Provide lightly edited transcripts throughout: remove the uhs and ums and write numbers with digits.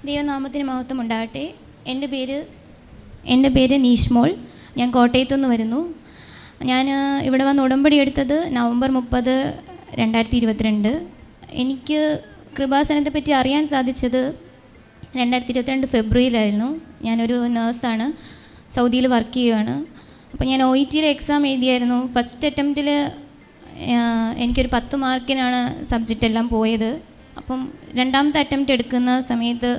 ദൈവനാമത്തിന് മഹത്വം ഉണ്ടാകട്ടെ. എൻ്റെ പേര് നീഷ്മോൾ. ഞാൻ കോട്ടയത്തു നിന്ന് വരുന്നു. ഞാൻ ഇവിടെ വന്ന് ഉടമ്പടി എടുത്തത് നവംബർ 30, 2022. എനിക്ക് കൃപാസനത്തെ പറ്റി അറിയാൻ സാധിച്ചത് 2022 ഫെബ്രുവരിയിലായിരുന്നു. ഞാനൊരു നേഴ്സാണ്, സൗദിയിൽ വർക്ക് ചെയ്യുകയാണ്. അപ്പോൾ ഞാൻ OET എക്സാം എഴുതിയായിരുന്നു. ഫസ്റ്റ് അറ്റംപ്റ്റിൽ എനിക്കൊരു 10 മാർക്കിനാണ് സബ്ജക്റ്റ് എല്ലാം പോയത്. അപ്പം രണ്ടാമത്തെ അറ്റംപ്റ്റ് എടുക്കുന്ന സമയത്ത്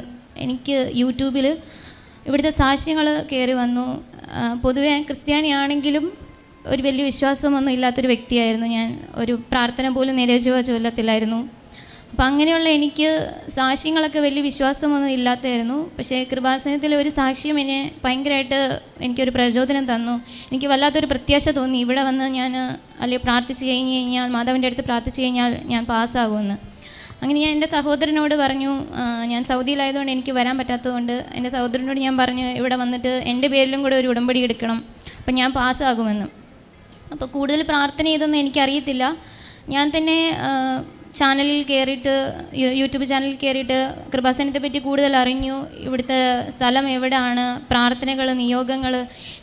എനിക്ക് യൂട്യൂബിൽ ഇവിടുത്തെ സാക്ഷ്യങ്ങൾ കയറി വന്നു. പൊതുവെ ക്രിസ്ത്യാനിയാണെങ്കിലും ഒരു വലിയ വിശ്വാസമൊന്നും ഇല്ലാത്തൊരു വ്യക്തിയായിരുന്നു ഞാൻ. ഒരു പ്രാർത്ഥന പോലും നിരജുവ ചൊല്ലത്തില്ലായിരുന്നു. അപ്പം അങ്ങനെയുള്ള എനിക്ക് സാക്ഷ്യങ്ങളൊക്കെ വലിയ വിശ്വാസമൊന്നും ഇല്ലാത്തതായിരുന്നു. പക്ഷേ കൃപാസനത്തിലെ ഒരു സാക്ഷ്യം എന്നെ ഭയങ്കരമായിട്ട് എനിക്കൊരു പ്രചോദനം തന്നു. എനിക്ക് വല്ലാത്തൊരു പ്രത്യാശ തോന്നി. ഇവിടെ വന്ന് ഞാൻ അല്ലെങ്കിൽ പ്രാർത്ഥിച്ച് കഴിഞ്ഞാൽ, മാതാവിൻ്റെ അടുത്ത് പ്രാർത്ഥിച്ച് കഴിഞ്ഞാൽ ഞാൻ പാസ്സാകുമെന്ന്. അങ്ങനെ ഞാൻ എൻ്റെ സഹോദരനോട് പറഞ്ഞു, ഞാൻ സൗദിയിലായതുകൊണ്ട് എനിക്ക് വരാൻ പറ്റാത്തതുകൊണ്ട് എൻ്റെ സഹോദരനോട് ഞാൻ പറഞ്ഞു, ഇവിടെ വന്നിട്ട് എൻ്റെ പേരിലും കൂടെ ഒരു ഉടമ്പടി എടുക്കണം, അപ്പം ഞാൻ പാസ്സാകുമെന്ന്. അപ്പോൾ കൂടുതൽ പ്രാർത്ഥന ചെയ്തൊന്നും എനിക്കറിയത്തില്ല. ഞാൻ തന്നെ ചാനലിൽ കയറിയിട്ട്, യൂട്യൂബ് ചാനലിൽ കയറിയിട്ട് കൃപാസനത്തെ പറ്റി കൂടുതൽ അറിഞ്ഞു. ഇവിടുത്തെ സ്ഥലം എവിടെയാണ്, പ്രാർത്ഥനകൾ, നിയോഗങ്ങൾ,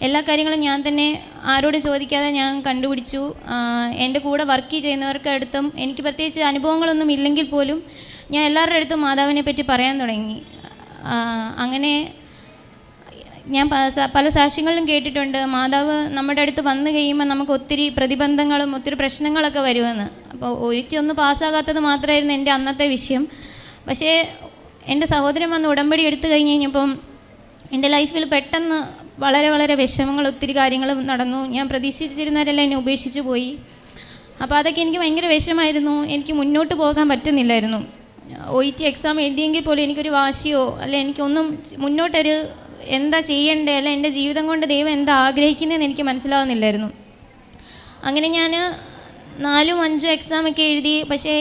എല്ലാ കാര്യങ്ങളും ഞാൻ തന്നെ ആരോട് ചോദിക്കാതെ ഞാൻ കണ്ടുപിടിച്ചു. എൻ്റെ കൂടെ വർക്ക് ചെയ്യുന്നവർക്ക് അടുത്തും എനിക്ക് പ്രത്യേകിച്ച് അനുഭവങ്ങളൊന്നും ഇല്ലെങ്കിൽ പോലും ഞാൻ എല്ലാവരുടെ അടുത്തും മാതാവിനെ പറ്റി പറയാൻ തുടങ്ങി. അങ്ങനെ ഞാൻ പല സാക്ഷ്യങ്ങളിലും കേട്ടിട്ടുണ്ട്, മാതാവ് നമ്മുടെ അടുത്ത് വന്നു കഴിയുമ്പോൾ നമുക്ക് ഒത്തിരി പ്രതിബന്ധങ്ങളും ഒത്തിരി പ്രശ്നങ്ങളൊക്കെ വരുമെന്ന്. അപ്പോൾ OET ഒന്ന് പാസ്സാകാത്തത് മാത്രമായിരുന്നു എൻ്റെ അന്നത്തെ വിഷയം. പക്ഷേ എൻ്റെ സഹോദരൻ വന്ന് ഉടമ്പടി എടുത്തു കഴിഞ്ഞ് കഴിഞ്ഞപ്പം എൻ്റെ ലൈഫിൽ പെട്ടെന്ന് വളരെ വളരെ വിഷമങ്ങൾ, ഒത്തിരി കാര്യങ്ങൾ നടന്നു. ഞാൻ പ്രതീക്ഷിച്ചിരുന്നവരെല്ലാം എന്നെ ഉപേക്ഷിച്ച് പോയി. അപ്പോൾ അതൊക്കെ എനിക്ക് ഭയങ്കര വിഷമമായിരുന്നു. എനിക്ക് മുന്നോട്ട് പോകാൻ പറ്റുന്നില്ലായിരുന്നു. OET എക്സാം എഴുതിയെങ്കിൽ പോലും എനിക്കൊരു വാശിയോ അല്ലെ എനിക്കൊന്നും മുന്നോട്ടൊരു എന്താ ചെയ്യേണ്ടത്, അല്ല എൻ്റെ ജീവിതം കൊണ്ട് ദൈവം എന്താ ആഗ്രഹിക്കുന്നതെന്ന് എനിക്ക് മനസ്സിലാവുന്നില്ലായിരുന്നു. അങ്ങനെ ഞാൻ 4ഉം 5ഉം എക്സാമൊക്കെ എഴുതി. പക്ഷേ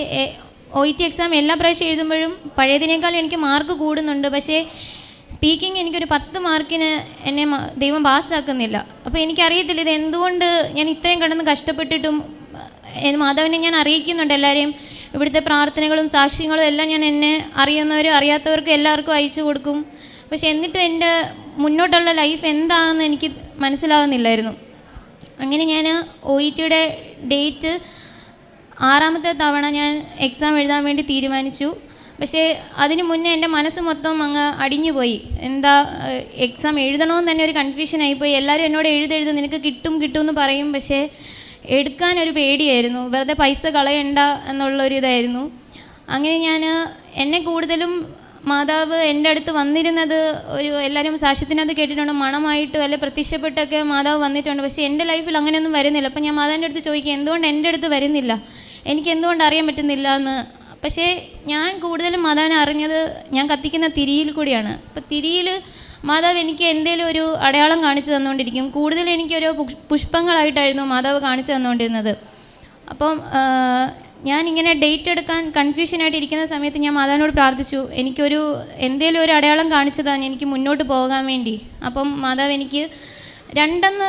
OET എക്സാം എല്ലാ പ്രാവശ്യം എഴുതുമ്പോഴും പഴയതിനേക്കാൾ എനിക്ക് മാർക്ക് കൂടുന്നുണ്ട്. പക്ഷേ സ്പീക്കിംഗ് എനിക്കൊരു 10 മാർക്കിന് എന്നെ ദൈവം പാസ്സാക്കുന്നില്ല. അപ്പോൾ എനിക്കറിയത്തില്ല ഇത് എന്തുകൊണ്ട് ഞാൻ ഇത്രയും കിടന്ന് കഷ്ടപ്പെട്ടിട്ടും മാതാവിനെ ഞാൻ അറിയിക്കുന്നുണ്ട് എല്ലാവരെയും. ഇവിടുത്തെ പ്രാർത്ഥനകളും സാക്ഷ്യങ്ങളും എല്ലാം ഞാൻ എന്നെ അറിയുന്നവരും അറിയാത്തവർക്കും എല്ലാവർക്കും അയച്ചു കൊടുക്കും. പക്ഷെ എന്നിട്ടും എൻ്റെ മുന്നോട്ടുള്ള ലൈഫ് എന്താണെന്ന് എനിക്ക് മനസ്സിലാകുന്നില്ലായിരുന്നു. അങ്ങനെ ഞാൻ OETയുടെ ഡേറ്റ് 6ാമത്തെ തവണ ഞാൻ എക്സാം എഴുതാൻ വേണ്ടി തീരുമാനിച്ചു. പക്ഷേ അതിന് മുന്നേ എൻ്റെ മനസ്സ് മൊത്തം അങ്ങ് അടിഞ്ഞുപോയി. എന്താ എക്സാം എഴുതണമെന്ന് തന്നെ ഒരു കൺഫ്യൂഷനായിപ്പോയി. എല്ലാവരും എന്നോട് എഴുതെഴുത് നിനക്ക് കിട്ടും എന്ന് പറയും. പക്ഷേ എടുക്കാനൊരു പേടിയായിരുന്നു. വെറുതെ പൈസ കളയണ്ട എന്നുള്ളൊരിതായിരുന്നു. അങ്ങനെ ഞാൻ എന്നെ കൂടുതലും മാതാവ് എൻ്റെ അടുത്ത് വന്നിരുന്നത് എല്ലാവരും സാക്ഷ്യത്തിനകത്ത് കേട്ടിട്ടുണ്ട്, മണമായിട്ട് വല്ല പ്രത്യക്ഷപ്പെട്ടൊക്കെ മാതാവ് വന്നിട്ടുണ്ട്. പക്ഷേ എൻ്റെ ലൈഫിൽ അങ്ങനെയൊന്നും വരുന്നില്ല. അപ്പം ഞാൻ മാതാവിൻ്റെ അടുത്ത് ചോദിക്കുക, എന്തുകൊണ്ട് എൻ്റെ അടുത്ത് വരുന്നില്ല, എനിക്ക് എന്തുകൊണ്ട് അറിയാൻ പറ്റുന്നില്ല എന്ന്. പക്ഷേ ഞാൻ കൂടുതലും മാതാവിനെ അറിഞ്ഞത് ഞാൻ കത്തിക്കുന്ന തിരിയിൽ കൂടിയാണ്. അപ്പം തിരിയിൽ മാതാവ് എനിക്ക് എന്തെങ്കിലും ഒരു അടയാളം കാണിച്ചു തന്നുകൊണ്ടിരിക്കും. കൂടുതൽ എനിക്കൊരു പുഷ്പങ്ങളായിട്ടായിരുന്നു മാതാവ് കാണിച്ചു തന്നുകൊണ്ടിരുന്നത്. അപ്പം ഞാനിങ്ങനെ ഡേറ്റ് എടുക്കാൻ കൺഫ്യൂഷനായിട്ട് ഇരിക്കുന്ന സമയത്ത് ഞാൻ മാതാവിനോട് പ്രാർത്ഥിച്ചു, എനിക്കൊരു എന്തെങ്കിലും ഒരു അടയാളം കാണിച്ചതാണ് എനിക്ക് മുന്നോട്ട് പോകാൻ വേണ്ടി. അപ്പം മാതാവ് എനിക്ക് 2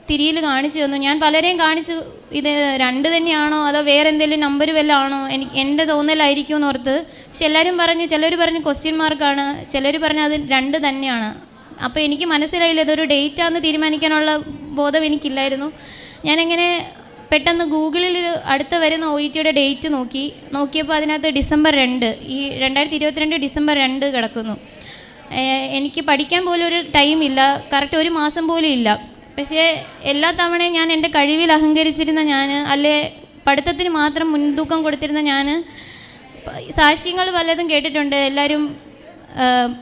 തിരിയിൽ കാണിച്ചു തന്നു. ഞാൻ പലരെയും കാണിച്ചു, ഇത് 2 തന്നെയാണോ അതോ വേറെ എന്തെങ്കിലും നമ്പർ വല്ലതും ആണോ, എൻ്റെ തോന്നലായിരിക്കും എന്ന് ഓർത്ത്. പക്ഷെ എല്ലാവരും പറഞ്ഞു, ചിലർ പറഞ്ഞു ക്വസ്റ്റ്യൻ മാർക്കാണ്, ചിലർ പറഞ്ഞു അത് 2 തന്നെയാണ്. അപ്പോൾ എനിക്ക് മനസ്സിലായില്ല, ഇതൊരു ഡേറ്റാന്ന് തീരുമാനിക്കാനുള്ള ബോധം എനിക്കില്ലായിരുന്നു. ഞാനെങ്ങനെ പെട്ടെന്ന് ഗൂഗിളിൽ അടുത്ത് വരുന്ന OETയുടെ ഡേറ്റ് നോക്കിയപ്പോൾ അതിനകത്ത് ഡിസംബർ 2, ഈ 2022 ഡിസംബർ 2 കിടക്കുന്നു. എനിക്ക് പഠിക്കാൻ പോലും ഒരു ടൈമില്ല, കറക്റ്റ് 1 മാസം പോലും ഇല്ല. പക്ഷേ എല്ലാ തവണയും ഞാൻ എൻ്റെ കഴിവിൽ അഹങ്കരിച്ചിരുന്ന ഞാൻ, അല്ലെ പഠിത്തത്തിന് മാത്രം മുൻതൂക്കം കൊടുത്തിരുന്ന ഞാൻ, സാക്ഷ്യങ്ങൾ പലതും കേട്ടിട്ടുണ്ട്. എല്ലാവരും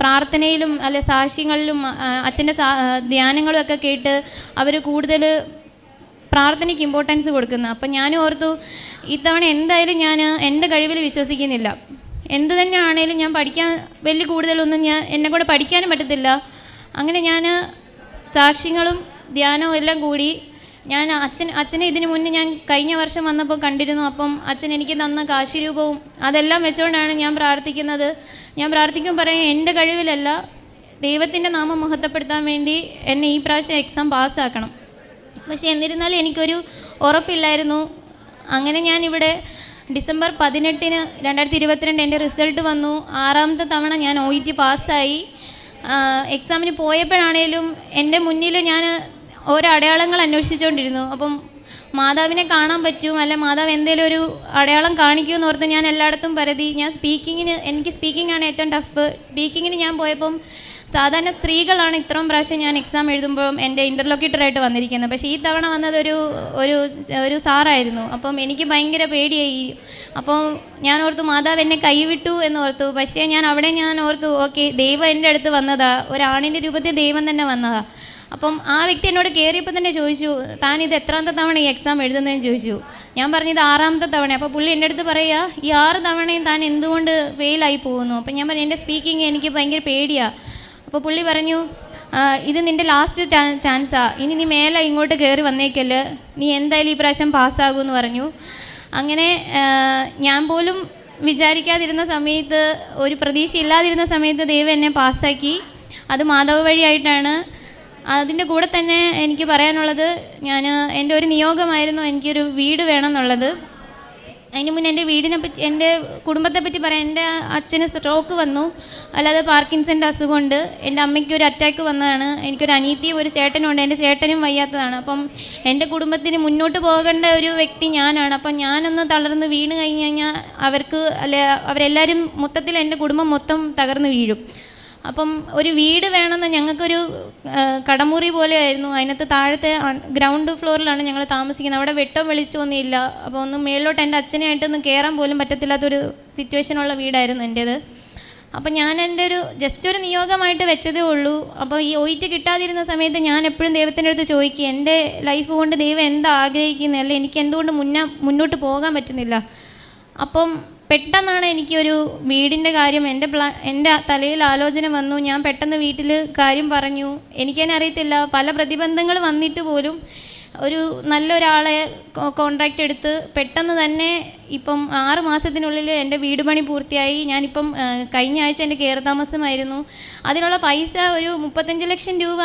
പ്രാർത്ഥനയിലും അല്ലെ സാക്ഷ്യങ്ങളിലും അച്ഛൻ്റെ ധ്യാനങ്ങളും ഒക്കെ കേട്ട് അവർ കൂടുതൽ പ്രാർത്ഥനയ്ക്ക് ഇമ്പോർട്ടൻസ് കൊടുക്കുന്ന. അപ്പം ഞാനും ഓർത്തു, ഇത്തവണ എന്തായാലും ഞാൻ എൻ്റെ കഴിവിൽ വിശ്വസിക്കുന്നില്ല. എന്ത് തന്നെ ആണെങ്കിലും ഞാൻ പഠിക്കാൻ വലിയ കൂടുതലൊന്നും എന്നെ കൂടെ പഠിക്കാനും പറ്റത്തില്ല. അങ്ങനെ ഞാൻ സാക്ഷ്യങ്ങളും ധ്യാനവും എല്ലാം കൂടി ഞാൻ അച്ഛനെ ഇതിന് മുന്നേ ഞാൻ കഴിഞ്ഞ വർഷം വന്നപ്പോൾ കണ്ടിരുന്നു. അപ്പം അച്ഛൻ എനിക്ക് തന്ന കാശുരൂപവും അതെല്ലാം വെച്ചുകൊണ്ടാണ് ഞാൻ പ്രാർത്ഥിക്കുന്നത്. ഞാൻ പ്രാർത്ഥിക്കുമ്പോൾ പറയും, എൻ്റെ കഴിവിലല്ല, ദൈവത്തിൻ്റെ നാമം മഹത്വപ്പെടുത്താൻ വേണ്ടി എന്നെ ഈ പ്രാവശ്യം എക്സാം പാസ്സാക്കണം. പക്ഷേ എന്നിരുന്നാലും എനിക്കൊരു ഉറപ്പില്ലായിരുന്നു. അങ്ങനെ ഞാനിവിടെ ഡിസംബർ 18, 2022 എൻ്റെ റിസൾട്ട് വന്നു. 6ാമത്തെ തവണ ഞാൻ OET പാസ്സായി. എക്സാമിന് പോയപ്പോഴാണേലും എൻ്റെ മുന്നിൽ ഞാൻ ഓരോ അടയാളങ്ങൾ അന്വേഷിച്ചുകൊണ്ടിരുന്നു. അപ്പം മാതാവിനെ കാണാൻ പറ്റും, അല്ല മാതാവ് എന്തെങ്കിലും ഒരു അടയാളം കാണിക്കുമെന്ന് ഓർത്ത് ഞാൻ എല്ലായിടത്തും പരതി. ഞാൻ എനിക്ക് സ്പീക്കിംഗ് ആണ് ഏറ്റവും ടഫ്. സ്പീക്കിങ്ങിന് ഞാൻ പോയപ്പം സാധാരണ സ്ത്രീകളാണ് ഇത്രയും പ്രാവശ്യം ഞാൻ എക്സാം എഴുതുമ്പോഴും എൻ്റെ ഇൻ്റർലോക്യൂട്ടറായിട്ട് വന്നിരിക്കുന്നത്. പക്ഷേ ഈ തവണ വന്നത് ഒരു സാറായിരുന്നു. അപ്പം എനിക്ക് ഭയങ്കര പേടിയായി. അപ്പം ഞാൻ ഓർത്തു മാതാവ് എന്നെ കൈവിട്ടു എന്ന് ഓർത്തു. പക്ഷേ ഞാൻ ഓർത്തു ഓക്കെ, ദൈവം എൻ്റെ അടുത്ത് വന്നതാ, ഒരാണിൻ്റെ രൂപത്തിൽ ദൈവം തന്നെ വന്നതാ. അപ്പം ആ വ്യക്തി എന്നോട് കയറിയപ്പോൾ തന്നെ ചോദിച്ചു, താൻ ഇത് എത്രാമത്തെ തവണ ഈ എക്സാം എഴുതുന്നതെന്ന് ചോദിച്ചു. ഞാൻ പറഞ്ഞത് 6ാമത്തെ തവണ. അപ്പോൾ പുള്ളി എൻ്റെ അടുത്ത് പറയുക, ഈ 6 തവണയും താൻ എന്തുകൊണ്ട് ഫെയിലായി പോകുന്നു? അപ്പം ഞാൻ പറഞ്ഞു, എൻ്റെ സ്പീക്കിംഗ് എനിക്ക് ഭയങ്കര പേടിയാണ്. അപ്പോൾ പുള്ളി പറഞ്ഞു, ഇത് നിൻ്റെ ലാസ്റ്റ് ചാൻസാ, ഇനി നീ മേലെ ഇങ്ങോട്ട് കയറി വന്നേക്കല്ല്, നീ എന്തായാലും ഈ പ്രാവശ്യം പാസ്സാകുമെന്ന് പറഞ്ഞു. അങ്ങനെ ഞാൻ പോലും വിചാരിക്കാതിരുന്ന സമയത്ത്, ഒരു പ്രതീക്ഷ ഇല്ലാതിരുന്ന സമയത്ത് ദൈവം എന്നെ പാസ്സാക്കി. അത് മാതാവ് വഴിയായിട്ടാണ്. അതിൻ്റെ കൂടെ തന്നെ എനിക്ക് പറയാനുള്ളത്, എൻ്റെ ഒരു നിയോഗമായിരുന്നു എനിക്കൊരു വീട് വേണം എന്നുള്ളത്. അതിന് മുന്നേ എൻ്റെ വീടിനെ പറ്റി, എൻ്റെ കുടുംബത്തെ പറ്റി പറയാം. എൻ്റെ അച്ഛന് സ്ട്രോക്ക് വന്നു, അല്ലാതെ പാർക്കിൻസൻ്റെ അസുഖമുണ്ട്. എൻ്റെ അമ്മയ്ക്ക് ഒരു അറ്റാക്ക് വന്നതാണ്. എനിക്കൊരു അനിയത്തിയും ഒരു ചേട്ടനും ഉണ്ട്. എൻ്റെ ചേട്ടനും വയ്യാത്തതാണ്. അപ്പം എൻ്റെ കുടുംബത്തിന് മുന്നോട്ട് പോകേണ്ട ഒരു വ്യക്തി ഞാനാണ്. അപ്പം ഞാനൊന്ന് തളർന്ന് വീണ് കഴിഞ്ഞ് കഴിഞ്ഞാൽ അവരെല്ലാവരും മൊത്തത്തിൽ എൻ്റെ കുടുംബം മൊത്തം തകർന്ന് വീഴും. അപ്പം ഒരു വീട് വേണമെന്ന് ഞങ്ങൾക്കൊരു കടമുറി പോലെയായിരുന്നു. അതിനകത്ത് താഴത്തെ ഗ്രൗണ്ട് ഫ്ലോറിലാണ് ഞങ്ങൾ താമസിക്കുന്നത്. അവിടെ വെട്ടം വെളിച്ചമൊന്നും ഇല്ല. അപ്പോൾ ഒന്ന് മേളിലോട്ട് എൻ്റെ അച്ഛനായിട്ടൊന്നും കയറാൻ പോലും പറ്റത്തില്ലാത്തൊരു സിറ്റുവേഷനുള്ള വീടായിരുന്നു എൻ്റേത്. അപ്പോൾ ഞാൻ എൻ്റെ ജസ്റ്റ് ഒരു നിയോഗമായിട്ട് വെച്ചതേ ഉള്ളൂ. അപ്പോൾ ഈ OET കിട്ടാതിരുന്ന സമയത്ത് ഞാൻ എപ്പോഴും ദൈവത്തിൻ്റെ അടുത്ത് ചോദിക്കുക, എൻ്റെ ലൈഫ് കൊണ്ട് ദൈവം എന്താ ആഗ്രഹിക്കുന്നത്, അല്ലെ എനിക്ക് എന്തുകൊണ്ട് മുന്നോട്ട് പോകാൻ പറ്റുന്നില്ല. അപ്പം പെട്ടെന്നാണ് എനിക്കൊരു വീടിൻ്റെ കാര്യം എൻ്റെ തലയിൽ ആലോചന വന്നു. ഞാൻ പെട്ടെന്ന് വീട്ടിൽ കാര്യം പറഞ്ഞു. എനിക്കെന്നെ അറിയത്തില്ല, പല പ്രതിബന്ധങ്ങൾ വന്നിട്ട് പോലും ഒരു നല്ലൊരാളെ കോൺട്രാക്റ്റ് എടുത്ത് പെട്ടെന്ന് തന്നെ ഇപ്പം 6 മാസത്തിനുള്ളിൽ എൻ്റെ വീട് പണി പൂർത്തിയായി. ഞാനിപ്പം കഴിഞ്ഞ ആഴ്ച എൻ്റെ കയറതാമസമായിരുന്നു. അതിനുള്ള പൈസ ഒരു 35 ലക്ഷം രൂപ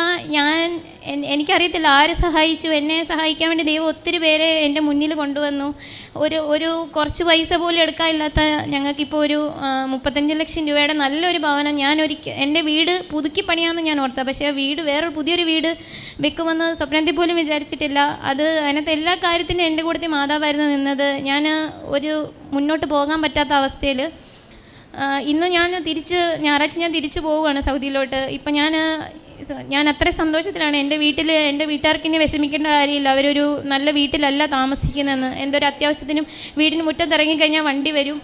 എനിക്കറിയത്തില്ല ആര് സഹായിച്ചു. എന്നെ സഹായിക്കാൻ വേണ്ടി ദൈവം ഒത്തിരി പേരെ എൻ്റെ മുന്നിൽ കൊണ്ടുവന്നു. ഒരു കുറച്ച് പൈസ പോലും എടുക്കാനില്ലാത്ത ഞങ്ങൾക്കിപ്പോൾ ഒരു 35 ലക്ഷം രൂപയുടെ നല്ലൊരു ഭവനം എൻ്റെ വീട് പുതുക്കി പണിയാമെന്ന് ഞാൻ ഓർത്താ. പക്ഷേ പുതിയൊരു വീട് വെക്കുമെന്ന് സ്വപ്നത്തിൽ പോലും വിചാരിച്ചിട്ടില്ല. അതിനകത്ത് എല്ലാ കാര്യത്തിനും എൻ്റെ കൂടത്തിൽ മാതാവായിരുന്നു നിന്നത്. മുന്നോട്ട് പോകാൻ പറ്റാത്ത അവസ്ഥയിൽ ഇന്ന് ഞായറാഴ്ച ഞാൻ തിരിച്ചു പോവുകയാണ് സൗദിയിലോട്ട്. ഇപ്പം ഞാൻ അത്ര സന്തോഷത്തിലാണ്. എൻ്റെ വീട്ടുകാർക്ക് ഇനി വിഷമിക്കേണ്ട കാര്യമില്ല. അവരൊരു നല്ല വീട്ടിലല്ല താമസിക്കുന്നതെന്ന്. എന്തൊരു അത്യാവശ്യത്തിനും വീടിന് മുറ്റത്ത് ഇറങ്ങിക്കഴിഞ്ഞാൽ വണ്ടി വരും.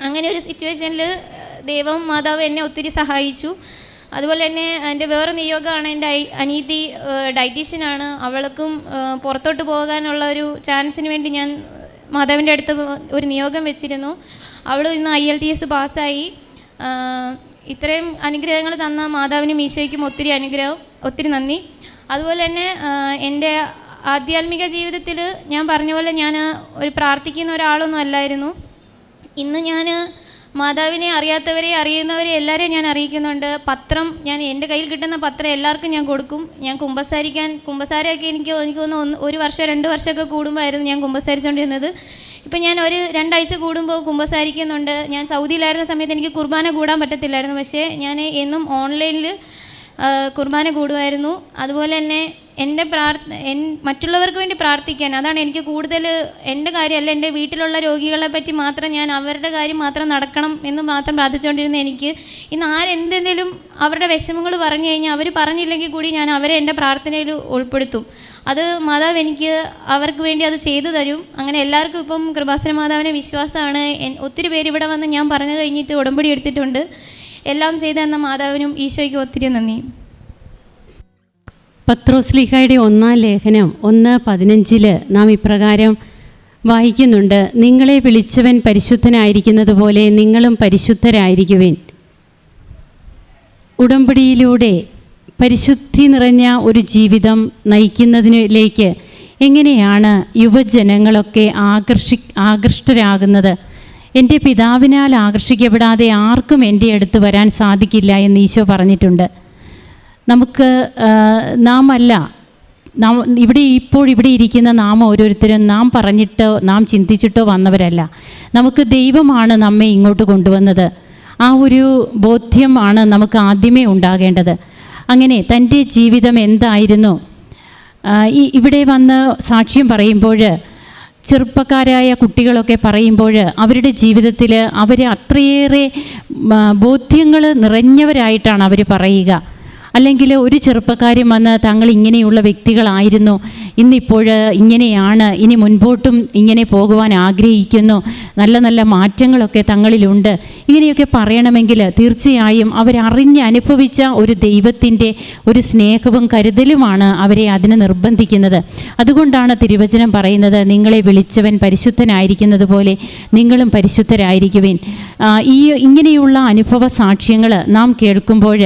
അങ്ങനെ ഒരു സിറ്റുവേഷനിൽ ദൈവം മാതാവ് എന്നെ ഒത്തിരി സഹായിച്ചു. അതുപോലെ തന്നെ എൻ്റെ വേറെ നിയോഗമാണ്, എൻ്റെ അനിയത്തി ഡയറ്റീഷ്യനാണ്. അവൾക്കും പുറത്തോട്ട് പോകാനുള്ള ഒരു ചാൻസിന് വേണ്ടി ഞാൻ മാതാവിൻ്റെ അടുത്ത് ഒരു നിയോഗം വെച്ചിരുന്നു. അവൾ ഇന്ന് IELTS പാസ്സായി. ഇത്രയും അനുഗ്രഹങ്ങൾ തന്ന മാതാവിനും ഈശോയ്ക്കും ഒത്തിരി നന്ദി. അതുപോലെ തന്നെ എൻ്റെ ആധ്യാത്മിക ജീവിതത്തിൽ ഞാൻ പറഞ്ഞ പോലെ ഞാൻ ഒരു പ്രാർത്ഥിക്കുന്ന ഒരാളൊന്നും അല്ലായിരുന്നു. ഇന്ന് ഞാൻ മാതാവിനെ അറിയുന്നവരെ എല്ലാവരെയും ഞാൻ അറിയിക്കുന്നുണ്ട്. പത്രം എൻ്റെ കയ്യിൽ കിട്ടുന്ന പത്രം എല്ലാവർക്കും ഞാൻ കൊടുക്കും. ഞാൻ കുമ്പസാരമൊക്കെ എനിക്ക് തോന്നുന്നു 1 വർഷം 2 വർഷമൊക്കെ കൂടുമ്പോഴായിരുന്നു ഞാൻ കുമ്പസാരിച്ചുകൊണ്ടിരുന്നത്. ഇപ്പം ഞാൻ ഒരു 2 ആഴ്ച കൂടുമ്പോൾ കുമ്പസാരിക്കുന്നുണ്ട്. ഞാൻ സൗദിയിലായിരുന്ന സമയത്ത് എനിക്ക് കുർബാന കൂടാൻ പറ്റത്തില്ലായിരുന്നു. പക്ഷേ ഞാൻ എന്നും ഓൺലൈനിൽ കുർബാന കൂടുമായിരുന്നു. അതുപോലെ തന്നെ മറ്റുള്ളവർക്ക് വേണ്ടി പ്രാർത്ഥിക്കാൻ, അതാണ് എനിക്ക് കൂടുതൽ എൻ്റെ കാര്യമല്ല, എൻ്റെ വീട്ടിലുള്ള രോഗികളെ പറ്റി മാത്രം ഞാൻ അവരുടെ കാര്യം മാത്രം നടക്കണം എന്ന് മാത്രം പ്രാർത്ഥിച്ചുകൊണ്ടിരുന്ന എനിക്ക് ഇന്ന് ആരെന്തെങ്കിലും അവരുടെ വിഷമങ്ങൾ പറഞ്ഞു കഴിഞ്ഞാൽ അവർ പറഞ്ഞില്ലെങ്കിൽ കൂടി ഞാൻ അവരെ എൻ്റെ പ്രാർത്ഥനയിൽ ഉൾപ്പെടുത്തും. അത് മാതാവ് എനിക്ക് അവർക്ക് വേണ്ടി അത് ചെയ്തു തരും. അങ്ങനെ എല്ലാവർക്കും ഇപ്പം കൃപാസന മാതാവിനെ വിശ്വാസമാണ്. ഒത്തിരി പേര് ഇവിടെ വന്ന് ഞാൻ പറഞ്ഞു കഴിഞ്ഞിട്ട് ഉടമ്പടി എടുത്തിട്ടുണ്ട്. എല്ലാം ചെയ്തു തന്ന മാതാവിനും ഈശോയ്ക്കും ഒത്തിരി നന്ദി. പത്രോസ്ലീഹായുടെ 1-ാം ലേഖനം 1:15 നാം ഇപ്രകാരം വായിക്കുന്നുണ്ട്: നിങ്ങളെ വിളിച്ചവൻ പരിശുദ്ധനായിരിക്കുന്നത് പോലെ നിങ്ങളും പരിശുദ്ധരായിരിക്കുവിൻ. ഉടമ്പടിയിലൂടെ പരിശുദ്ധി നിറഞ്ഞ ഒരു ജീവിതം നയിക്കുന്നതിലേക്ക് എങ്ങനെയാണ് യുവജനങ്ങളൊക്കെ ആകൃഷ്ടരാകുന്നത്? എൻ്റെ പിതാവിനാൽ ആകർഷിക്കപ്പെടാതെ ആർക്കും എൻ്റെ അടുത്ത് വരാൻ സാധിക്കില്ല എന്ന് ഈശോ പറഞ്ഞിട്ടുണ്ട്. നാമല്ല ഇവിടെ ഇരിക്കുന്ന നാം ഓരോരുത്തരും നാം പറഞ്ഞിട്ടോ നാം ചിന്തിച്ചിട്ടോ വന്നവരല്ല. നമുക്ക് ദൈവമാണ് നമ്മെ ഇങ്ങോട്ട് കൊണ്ടുവന്നത്. ആ ഒരു ബോധ്യമാണ് നമുക്ക് ആദ്യമേ ഉണ്ടാകേണ്ടത്. അങ്ങനെ തൻ്റെ ജീവിതം എന്തായിരുന്നു, ഇവിടെ വന്ന് സാക്ഷ്യം പറയുമ്പോൾ ചെറുപ്പക്കാരായ കുട്ടികളൊക്കെ പറയുമ്പോൾ അവരുടെ ജീവിതത്തിൽ അവർ അത്രയേറെ ബോധ്യങ്ങൾ നിറഞ്ഞവരായിട്ടാണ് അവർ പറയുക. അല്ലെങ്കിൽ ഒരു ചെറുപ്പക്കാരും വന്ന് തങ്ങൾ ഇങ്ങനെയുള്ള വ്യക്തികളായിരുന്നു, ഇന്നിപ്പോൾ ഇങ്ങനെയാണ്, ഇനി മുൻപോട്ടും ഇങ്ങനെ പോകുവാൻ ആഗ്രഹിക്കുന്നു, നല്ല നല്ല മാറ്റങ്ങളൊക്കെ തങ്ങളിലുണ്ട്, ഇങ്ങനെയൊക്കെ പറയണമെങ്കിൽ തീർച്ചയായും അവരറിഞ്ഞ് അനുഭവിച്ച ഒരു ദൈവത്തിൻ്റെ ഒരു സ്നേഹവും കരുതലുമാണ് അവരെ അതിന് നിർബന്ധിക്കുന്നത്. അതുകൊണ്ടാണ് തിരുവചനം പറയുന്നത്, നിങ്ങളെ വിളിച്ചവൻ പരിശുദ്ധനായിരിക്കുന്നത് പോലെ നിങ്ങളും പരിശുദ്ധരായിരിക്കുവിൻ. ഇങ്ങനെയുള്ള അനുഭവ സാക്ഷ്യങ്ങൾ നാം കേൾക്കുമ്പോൾ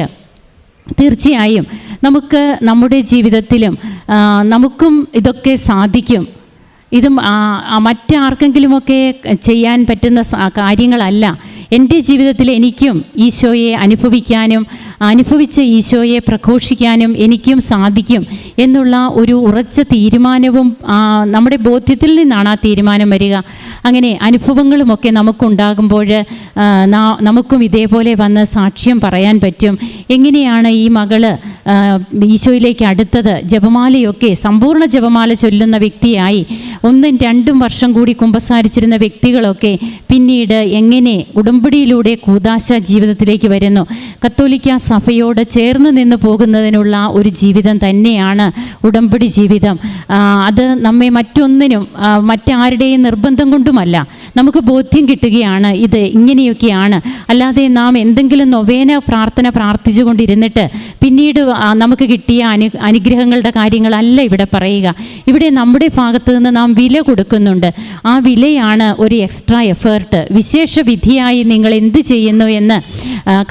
തീർച്ചയായും നമുക്ക് നമ്മുടെ ജീവിതത്തിലും നമുക്കും ഇതൊക്കെ സാധിക്കും. ഇതും മറ്റാർക്കെങ്കിലുമൊക്കെ ചെയ്യാൻ പറ്റുന്ന കാര്യങ്ങളല്ല. എൻ്റെ ജീവിതത്തിൽ എനിക്കും ഈശോയെ അനുഭവിക്കാനും അനുഭവിച്ച ഈശോയെ പ്രഘോഷിക്കാനും എനിക്കും സാധിക്കും എന്നുള്ള ഒരു ഉറച്ച തീരുമാനവും നമ്മുടെ ബോധ്യത്തിൽ നിന്നാണ് ആ തീരുമാനം വരിക. അങ്ങനെ അനുഭവങ്ങളുമൊക്കെ നമുക്കുണ്ടാകുമ്പോൾ നമുക്കും ഇതേപോലെ വന്ന് സാക്ഷ്യം പറയാൻ പറ്റും. എങ്ങനെയാണ് ഈ മകള് ഈശോയിലേക്ക് അടുത്തത്? ജപമാലയൊക്കെ സമ്പൂർണ്ണ ജപമാല ചൊല്ലുന്ന വ്യക്തിയായി 1-2 വർഷം കൂടി കുമ്പസാരിച്ചിരുന്ന വ്യക്തികളൊക്കെ പിന്നീട് എങ്ങനെ ഉടമ്പടിയിലൂടെ കൂദാശ ജീവിതത്തിലേക്ക് വരുന്നു. കത്തോലിക്ക സഭയോട് ചേർന്ന് നിന്ന് പോകുന്നതിനുള്ള ഒരു ജീവിതം തന്നെയാണ് ഉടമ്പടി ജീവിതം. അത് നമ്മെ മറ്റൊന്നിനും മറ്റാരുടെയും നിർബന്ധം കൊണ്ടുമല്ല, നമുക്ക് ബോധ്യം കിട്ടുകയാണ് ഇത് ഇങ്ങനെയൊക്കെയാണ്. അല്ലാതെ നാം എന്തെങ്കിലും നൊവേന പ്രാർത്ഥന പ്രാർത്ഥിച്ചു കൊണ്ടിരുന്നിട്ട് പിന്നീട് നമുക്ക് കിട്ടിയ അനുഗ്രഹങ്ങളുടെ കാര്യങ്ങളല്ല ഇവിടെ പറയുക. ഇവിടെ നമ്മുടെ ഭാഗത്ത് നിന്ന് നാം വില കൊടുക്കുന്നുണ്ട്. ആ വിലയാണ് ഒരു എക്സ്ട്രാ എഫേർട്ട്. വിശേഷ വിധിയായി നിങ്ങൾ എന്ത് ചെയ്യുന്നു എന്ന്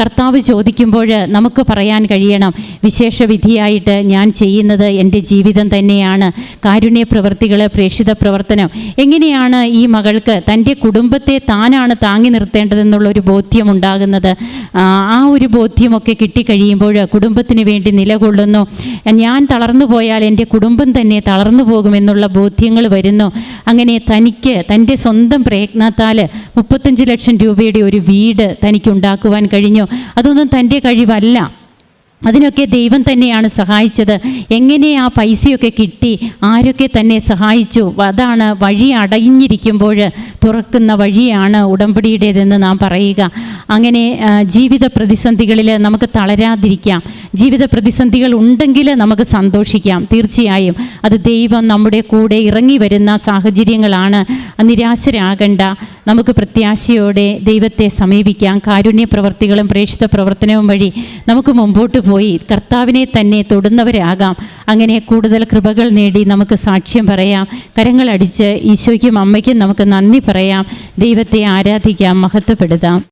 കർത്താവ് ചോദിക്കുമ്പോൾ നമുക്ക് പറയാൻ കഴിയണം, വിശേഷ വിധിയായിട്ട് ഞാൻ ചെയ്യുന്നത് എൻ്റെ ജീവിതം തന്നെയാണ്. കാരുണ്യ പ്രവൃത്തികൾ, പ്രേക്ഷിത പ്രവർത്തനം. എങ്ങനെയാണ് ഈ മകൾക്ക് തൻ്റെ കുടുംബത്തെ താനാണ് താങ്ങി നിർത്തേണ്ടതെന്നുള്ളൊരു ബോധ്യമുണ്ടാകുന്നത്? ആ ഒരു ബോധ്യമൊക്കെ കിട്ടിക്കഴിയുമ്പോൾ കുടുംബത്തിന് വേണ്ടി നിലകൊള്ളുന്നു. ഞാൻ തളർന്നു പോയാൽ എൻ്റെ കുടുംബം തന്നെ തളർന്നു പോകുമെന്നുള്ള ബോധ്യങ്ങൾ വരുന്നു. അങ്ങനെ തനിക്ക് തൻ്റെ സ്വന്തം പ്രയത്നത്താൽ 35 ലക്ഷം രൂപയുടെ ഒരു വീട് തനിക്കുണ്ടാക്കുവാൻ കഴിഞ്ഞു. അതൊന്നും തൻ്റെ കഴിവല്ല, അതിനൊക്കെ ദൈവം തന്നെയാണ് സഹായിച്ചത്. എങ്ങനെ ആ പൈസയൊക്കെ കിട്ടി, ആരൊക്കെ തന്നെ സഹായിച്ചു? അതാണ് വഴി അടഞ്ഞിരിക്കുമ്പോൾ തുറക്കുന്ന വഴിയാണ് ഉടമ്പടിയുടേതെന്ന് നാം പറയുക. അങ്ങനെ ജീവിത പ്രതിസന്ധികളിൽ നമുക്ക് തളരാതിരിക്കാം. ജീവിത പ്രതിസന്ധികൾ ഉണ്ടെങ്കിൽ നമുക്ക് സന്തോഷിക്കാം. തീർച്ചയായും അത് ദൈവം നമ്മുടെ കൂടെ ഇറങ്ങി വരുന്ന സാഹചര്യങ്ങളാണ്. നിരാശരാകണ്ട, നമുക്ക് പ്രത്യാശയോടെ ദൈവത്തെ സമീപിക്കാം. കാരുണ്യ പ്രവർത്തികളും പ്രേക്ഷിത പ്രവർത്തനവും വഴി നമുക്ക് മുമ്പോട്ട് പോയി കർത്താവിനെ തന്നെ തൊടുന്നവരാകാം. അങ്ങനെ കൂടുതൽ കൃപകൾ നേടി നമുക്ക് സാക്ഷ്യം പറയാം. കരങ്ങളടിച്ച് ഈശോയ്ക്കും അമ്മയ്ക്കും നമുക്ക് നന്ദി പറയാം. ദൈവത്തെ ആരാധിക്കാം, മഹത്വപ്പെടുത്താം.